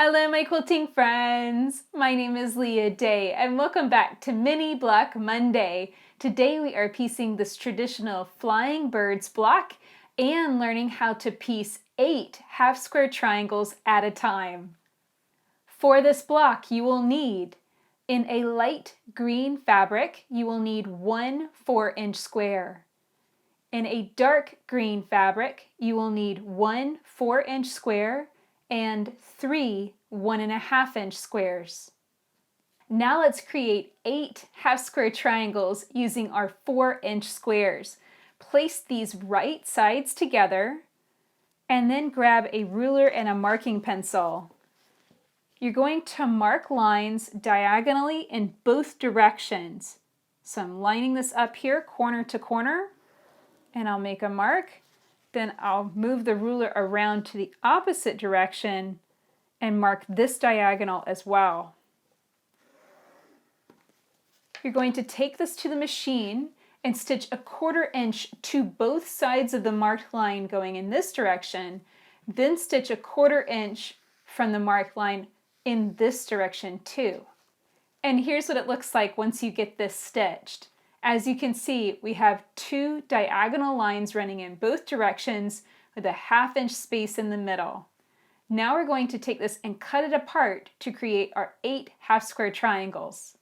Hello my quilting friends! My name is Leah Day and welcome back to Mini Block Monday. Today we are piecing this traditional flying birds block and learning how to piece 8 half square triangles at a time. For this block you will need, in a light green fabric, you will need 1 4-inch square. In a dark green fabric, you will need 1 4-inch square and 3 1.5-inch squares. Now let's create 8 half square triangles using our 4-inch squares. Place these right sides together and then grab a ruler and a marking pencil. You're going to mark lines diagonally in both directions. So I'm lining this up here corner to corner and I'll make a mark. Then I'll move the ruler around to the opposite direction and mark this diagonal as well. You're going to take this to the machine and stitch 1/4 inch to both sides of the marked line going in this direction, then stitch 1/4 inch from the marked line in this direction too. And here's what it looks like once you get this stitched. As you can see, we have 2 diagonal lines running in both directions with a 1/2 inch space in the middle. Now we're going to take this and cut it apart to create our 8 half square triangles.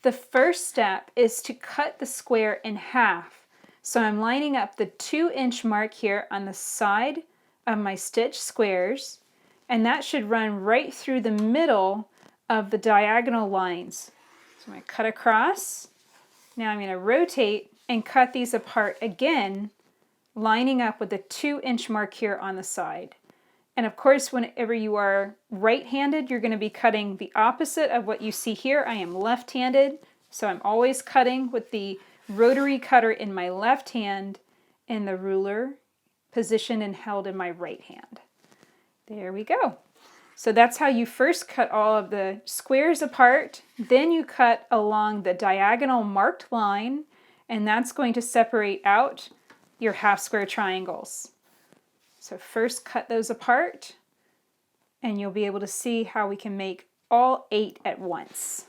The first step is to cut the square in half. So I'm lining up the 2-inch mark here on the side of my stitch squares, and that should run right through the middle of the diagonal lines. So I'm going to cut across. Now I'm going to rotate and cut these apart again, lining up with the 2-inch mark here on the side. And of course, whenever you are right-handed, you're going to be cutting the opposite of what you see here. I am left-handed, so I'm always cutting with the rotary cutter in my left hand and the ruler positioned and held in my right hand. There we go. So that's how you first cut all of the squares apart. Then you cut along the diagonal marked line, and that's going to separate out your half square triangles. So first cut those apart, and you'll be able to see how we can make all 8 at once.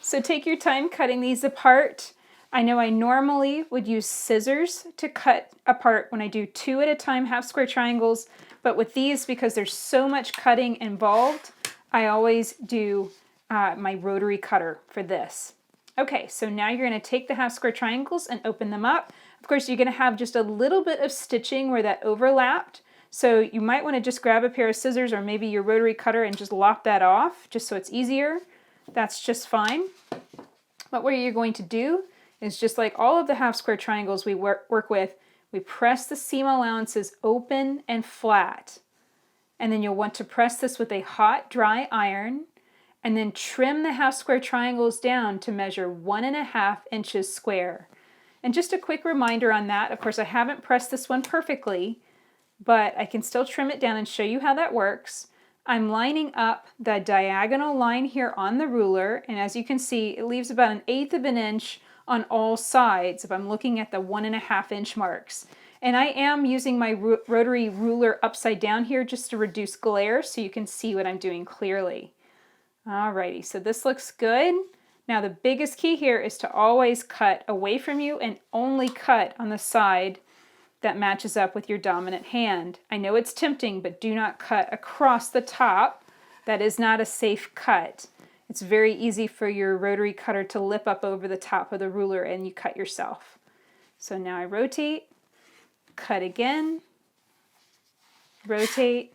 So take your time cutting these apart. I know I normally would use scissors to cut apart when I do 2 at a time half square triangles, but with these, because there's so much cutting involved, I always do my rotary cutter for this. Okay, so now you're going to take the half square triangles and open them up. Of course, you're going to have just a little bit of stitching where that overlapped, so you might want to just grab a pair of scissors or maybe your rotary cutter and just lop that off, just so it's easier. That's just fine. But what you're going to do is, just like all of the half square triangles we work with, we press the seam allowances open and flat. And then you'll want to press this with a hot, dry iron, and then trim the half square triangles down to measure 1.5 inches square. And just a quick reminder on that, of course I haven't pressed this one perfectly, but I can still trim it down and show you how that works. I'm lining up the diagonal line here on the ruler, and as you can see, it leaves about 1/8 of an inch on all sides if I'm looking at the 1.5 inch marks. And I am using my rotary ruler upside down here just to reduce glare so you can see what I'm doing clearly. Alrighty, so this looks good. Now the biggest key here is to always cut away from you and only cut on the side that matches up with your dominant hand. I know it's tempting, but do not cut across the top. That is not a safe cut. It's very easy for your rotary cutter to lip up over the top of the ruler and you cut yourself. So now I rotate, cut again, rotate.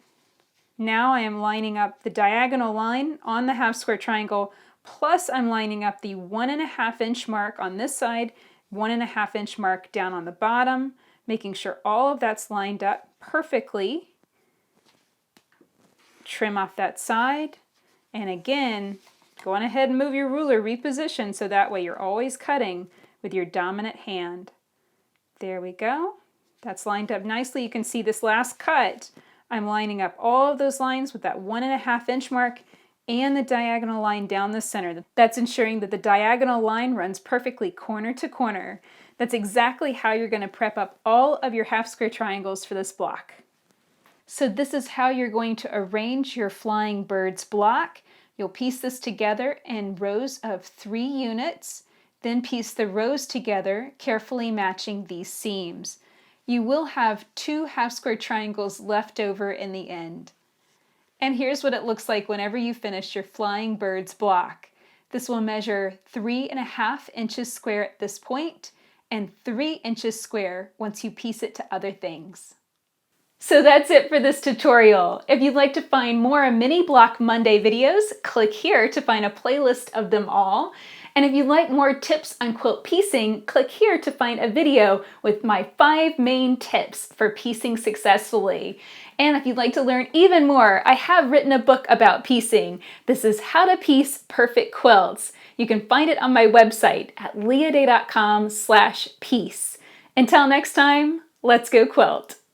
Now I am lining up the diagonal line on the half square triangle, plus I'm lining up the 1.5 inch mark on this side, 1.5 inch mark down on the bottom, making sure all of that's lined up perfectly. Trim off that side, and again, go on ahead and move your ruler, reposition, so that way you're always cutting with your dominant hand. There we go. That's lined up nicely. You can see this last cut, I'm lining up all of those lines with that 1.5 inch mark and the diagonal line down the center. That's ensuring that the diagonal line runs perfectly corner to corner. That's exactly how you're going to prep up all of your half square triangles for this block. So this is how you're going to arrange your flying birds block. You'll piece this together in rows of 3 units, then piece the rows together, carefully matching these seams. You will have 2 half square triangles left over in the end. And here's what it looks like whenever you finish your flying birds block. This will measure 3.5 inches square at this point and 3 inches square once you piece it to other things. So that's it for this tutorial. If you'd like to find more Mini Block Monday videos, click here to find a playlist of them all. And if you'd like more tips on quilt piecing, click here to find a video with my 5 main tips for piecing successfully. And if you'd like to learn even more, I have written a book about piecing. This is How to Piece Perfect Quilts. You can find it on my website at leahday.com/piece. Until next time, let's go quilt.